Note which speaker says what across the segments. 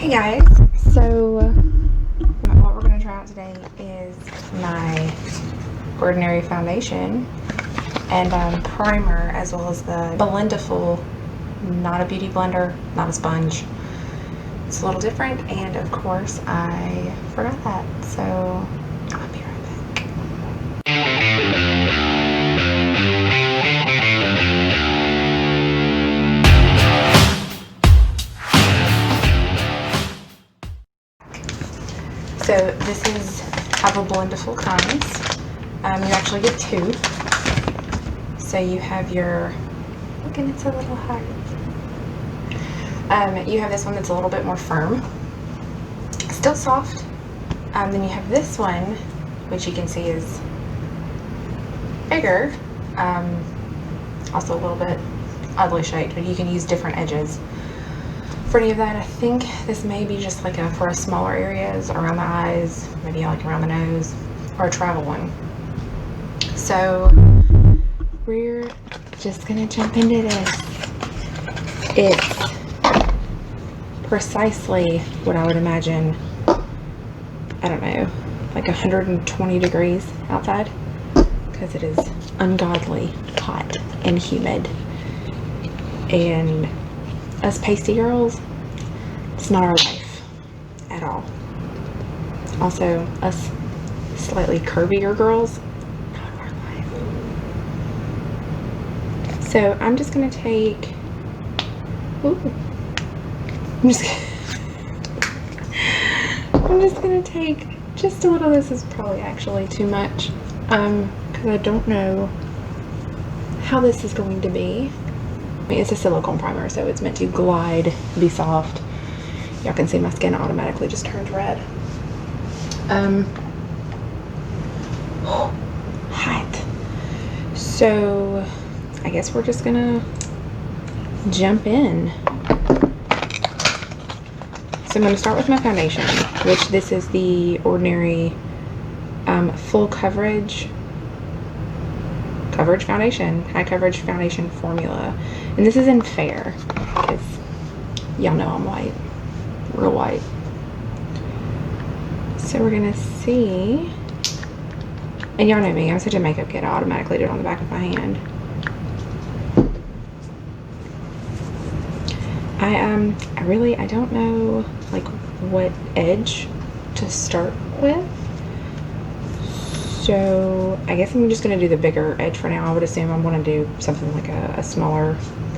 Speaker 1: Hey guys, so what we're going to try out today is my Ordinary foundation and primer, as well as the Blendiful, not a beauty blender, not a sponge. It's a little different, and of course I forgot that, so I'll be right back. So this is how the Blendiful comes. You actually get two. So you have your, look, and it's a little heart. You have this one that's a little bit more firm, still soft. Then you have this one, which you can see is bigger, also a little bit oddly shaped, but you can use different edges for any of that. I think this may be just like for smaller areas around the eyes, maybe like around the nose, or a travel one. So we're just gonna jump into this. It's precisely what I would imagine, I don't know, like 120 degrees outside, because it is ungodly hot and humid. And us pasty girls, it's not our life at all. Also, us slightly curvier girls, not our life. So I'm just gonna take, I'm just gonna take just a little. This is probably actually too much, because I don't know how this is going to be. It's a silicone primer, so it's meant to glide, be soft. Y'all can see my skin automatically just turns red. Hot. So I guess we're just gonna jump in. So I'm going to start with my foundation, which this is the Ordinary full coverage foundation, high coverage foundation formula, and this is in Fair, because y'all know I'm white, real white. So we're gonna see, and y'all know me, I'm such a makeup kid, I automatically do it on the back of my hand. I don't know like what edge to start with, so I guess I'm just going to do the bigger edge for now. I would assume I'm going to do something like a smaller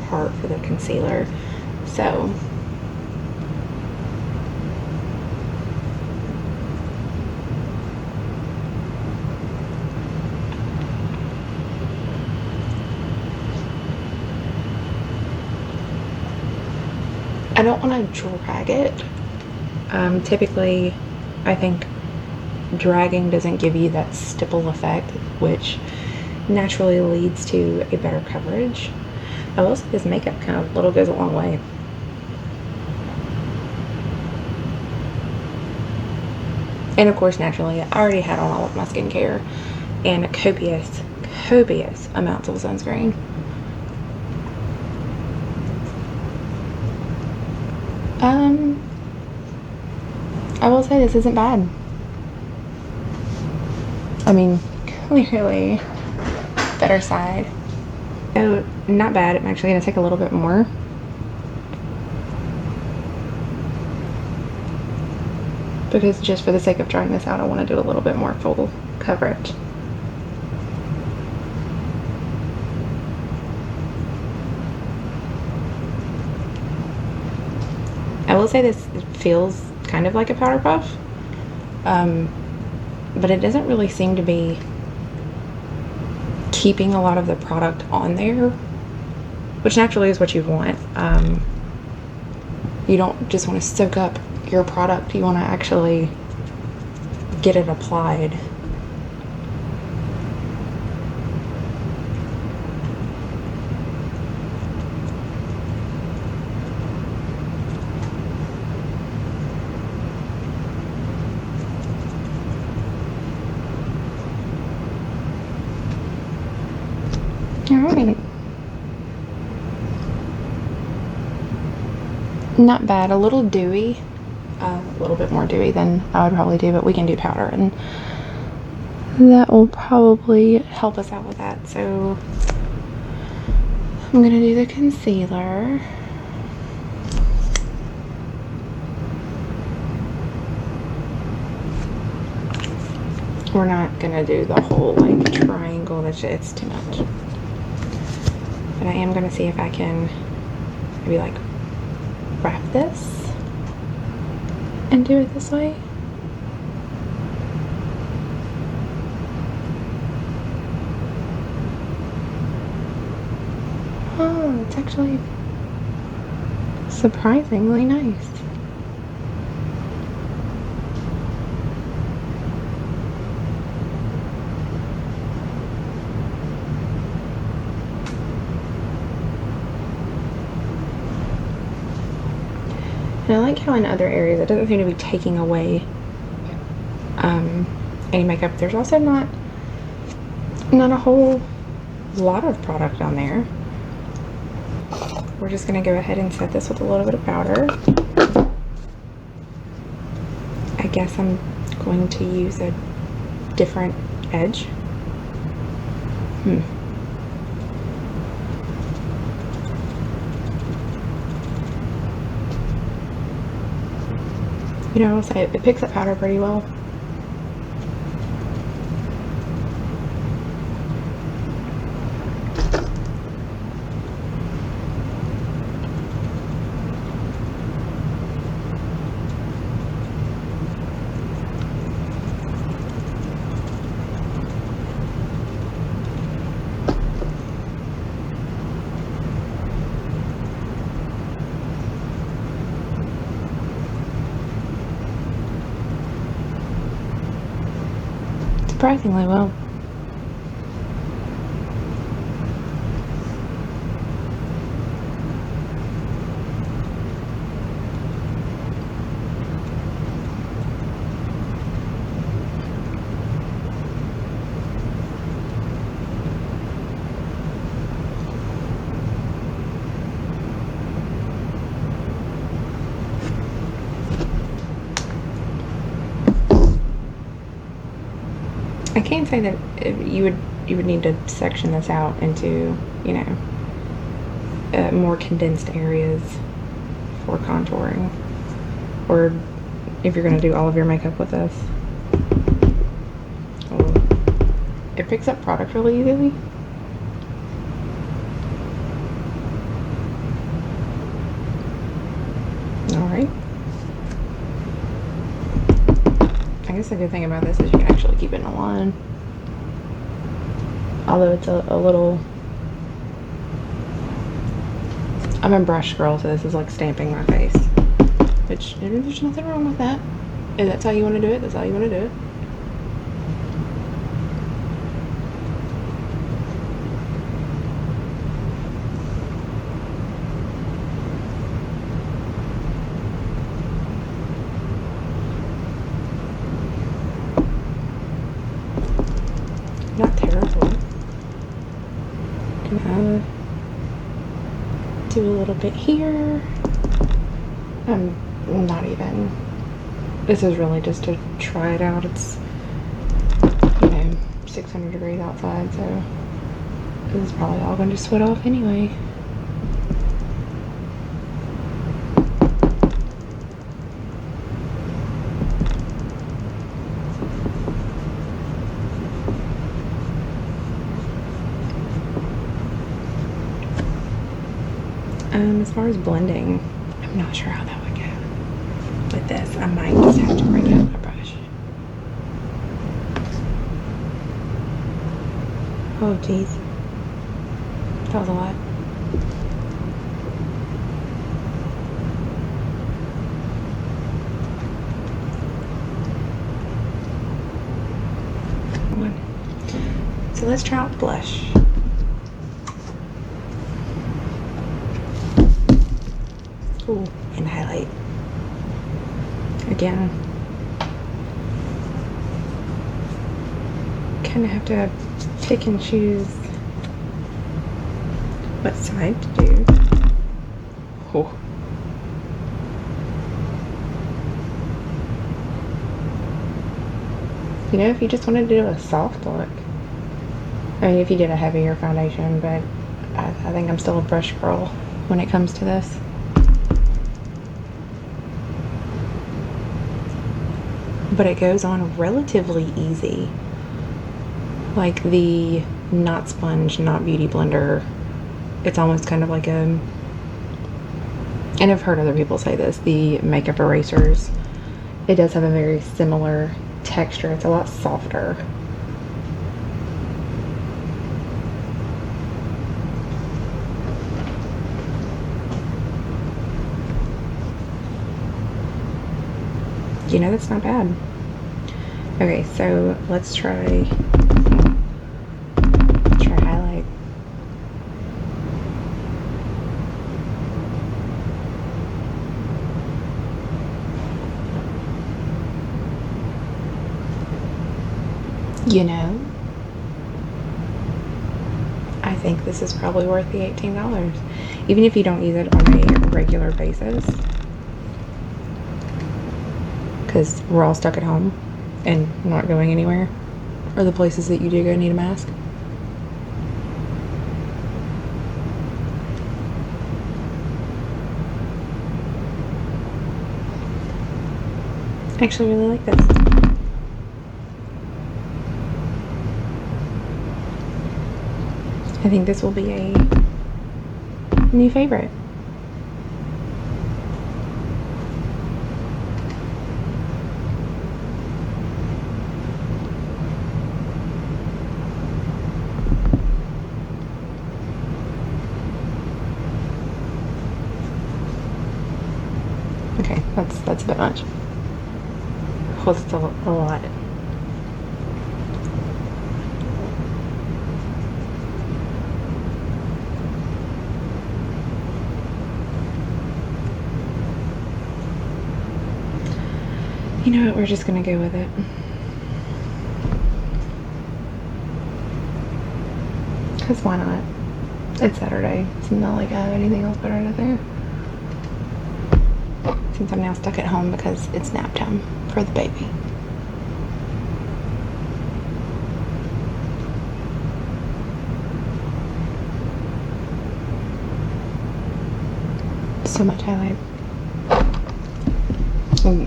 Speaker 1: part for the concealer. So I don't want to drag it. Typically, I think dragging doesn't give you that stipple effect, which naturally leads to a better coverage. I will say this makeup kind of little goes a long way. And of course, naturally, I already had on all of my skincare and copious amounts of sunscreen. I will say this isn't bad. I mean, clearly better side. So not bad. I'm actually going to take a little bit more. Because just for the sake of trying this out, I want to do a little bit more full coverage. I will say this feels kind of like a powder puff, but it doesn't really seem to be keeping a lot of the product on there, which naturally is what you want. You don't just want to soak up your product, you want to actually get it applied. Alright. Not bad. A little dewy, a little bit more dewy than I would probably do, but we can do powder, and that will probably help us out with that. So I'm gonna do the concealer. We're not gonna do the whole like triangle, it's too much. But I am gonna see if I can maybe like wrap this and do it this way. Oh, it's actually surprisingly nice. And I like how in other areas it doesn't seem to be taking away any makeup. There's also not a whole lot of product on there. We're just gonna go ahead and set this with a little bit of powder. I guess I'm going to use a different edge. You know, I'll say it picks up powder pretty well. Surprisingly well. I can say that you would need to section this out into, you know, more condensed areas for contouring, or if you're going to do all of your makeup with this. It picks up product really easily. Alright. I guess the good thing about this is you can actually keep it in a line. Although it's a little... I'm a brush girl, so this is like stamping my face. Which, there's nothing wrong with that. If that's how you want to do it, that's how you want to do it. Not terrible. Gonna do a little bit here. I'm not even. This is really just to try it out. It's, you know, 600 degrees outside, so this is probably all going to sweat off anyway. As far as blending, I'm not sure how that would go. With this, I might just have to break out my brush. Oh, geez. That was a lot. So let's try out blush. Ooh, and highlight. Again, kind of have to pick and choose what side to do. Oh. You know, if you just wanted to do a soft look. I mean, if you did a heavier foundation, but I think I'm still a brush girl when it comes to this. But it goes on relatively easy. Like the not sponge, not beauty blender, it's almost kind of like a, and I've heard other people say this, the makeup erasers, it does have a very similar texture. It's a lot softer. You know, that's not bad. Okay, so let's try highlight. You know, I think this is probably worth the $18. Even if you don't use it on a regular basis. Because we're all stuck at home and not going anywhere, or the places that you do go need a mask. I actually really like this. I think this will be a new favorite. Okay, that's a bit much. Well, it's still a lot. You know what, we're just gonna go with it. Because why not? It's Saturday. It's not like I have anything else better to do. Since I'm now stuck at home because it's nap time for the baby. So much highlight.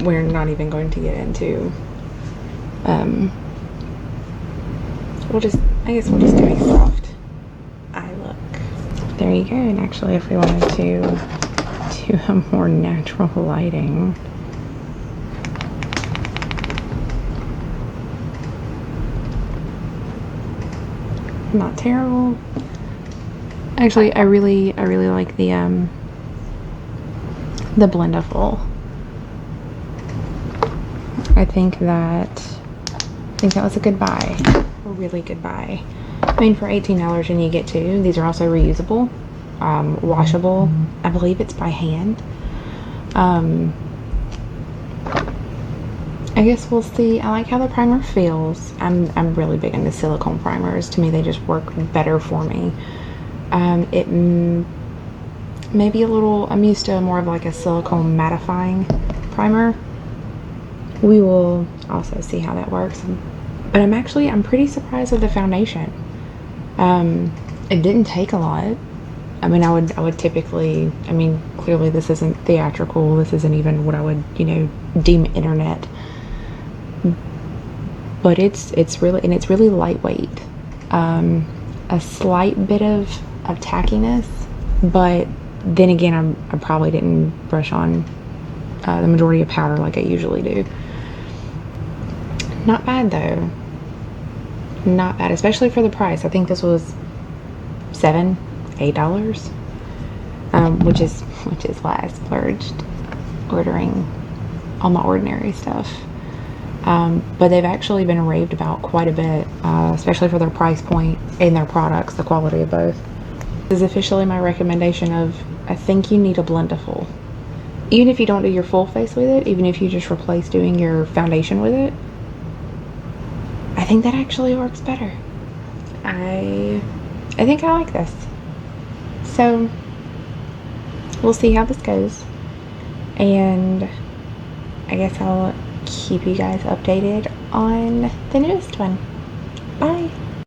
Speaker 1: We're not even going to get into, I guess we'll just do a soft eye look. There you go. And actually, if we wanted to do a more natural lighting, not terrible. Actually, I really like the Blendiful. I think that was a good buy, a really good buy. I mean, for $18 and you get two. These are also reusable, washable. I believe it's by hand. I guess we'll see. I like how the primer feels. I'm really big into silicone primers. To me, they just work better for me. It may be a little. I'm used to more of like a silicone mattifying primer. We will also see how that works. But I'm pretty surprised with the foundation. It didn't take a lot. I mean, I would typically, I mean, clearly this isn't theatrical. This isn't even what I would, deem internet. But it's really lightweight. A slight bit of tackiness, but then again, I probably didn't brush on the majority of powder like I usually do. Not bad though. Not bad, especially for the price. I think this was $7, $8, which is why I splurged ordering all my ordinary stuff. But they've actually been raved about quite a bit, especially for their price point and their products, the quality of both. This is officially my recommendation of, I think you need a Blendiful. Even if you don't do your full face with it, even if you just replace doing your foundation with it, I think that actually works better. I think I like this. So we'll see how this goes, and I guess I'll keep you guys updated on the newest one. Bye.